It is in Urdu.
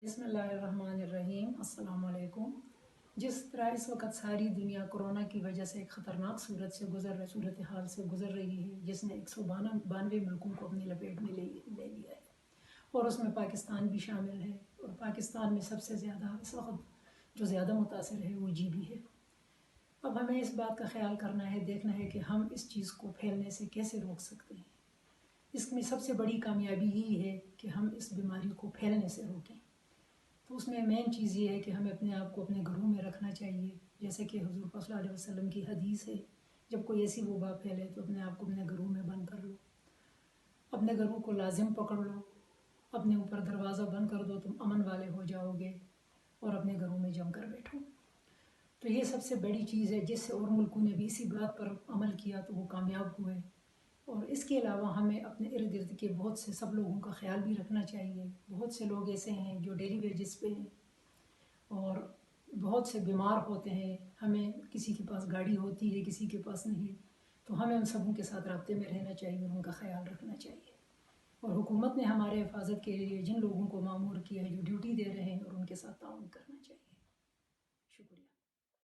بسم اللہ الرحمن الرحیم۔ السلام علیکم۔ جس طرح اس وقت ساری دنیا کرونا کی وجہ سے ایک خطرناک صورتحال سے گزر رہی ہے، جس نے 192 ملکوں کو اپنی لپیٹ میں لے لیا ہے، اور اس میں پاکستان بھی شامل ہے، اور پاکستان میں سب سے زیادہ اس وقت جو زیادہ متاثر ہے وہ جی بھی ہے۔ اب ہمیں اس بات کا خیال کرنا ہے، دیکھنا ہے کہ ہم اس چیز کو پھیلنے سے کیسے روک سکتے ہیں۔ اس میں سب سے بڑی کامیابی یہی ہے کہ ہم اس بیماری کو پھیلنے سے روکیں۔ تو اس میں مین چیز یہ ہے کہ ہمیں اپنے آپ کو اپنے گھروں میں رکھنا چاہیے، جیسے کہ حضور صلی اللہ علیہ وسلم کی حدیث ہے، جب کوئی ایسی وبا پھیلے تو اپنے آپ کو اپنے گھروں میں بند کر لو، اپنے گھروں کو لازم پکڑ لو، اپنے اوپر دروازہ بند کر دو، تم امن والے ہو جاؤ گے، اور اپنے گھروں میں جم کر بیٹھو۔ تو یہ سب سے بڑی چیز ہے، جس سے اور ملکوں نے بھی اسی بات پر عمل کیا تو وہ کامیاب ہوئے۔ اور اس کے علاوہ ہمیں اپنے ارد گرد کے بہت سے سب لوگوں کا خیال بھی رکھنا چاہیے۔ بہت سے لوگ ایسے ہیں جو ڈیلی ویجز پہ ہیں، اور بہت سے بیمار ہوتے ہیں، ہمیں کسی کے پاس گاڑی ہوتی ہے، کسی کے پاس نہیں، تو ہمیں ان سبوں کے ساتھ رابطے میں رہنا چاہیے اور ان کا خیال رکھنا چاہیے۔ اور حکومت نے ہمارے حفاظت کے لیے جن لوگوں کو مامور کیا ہے، جو ڈیوٹی دے رہے ہیں، اور ان کے ساتھ تعاون کرنا چاہیے۔ شکریہ۔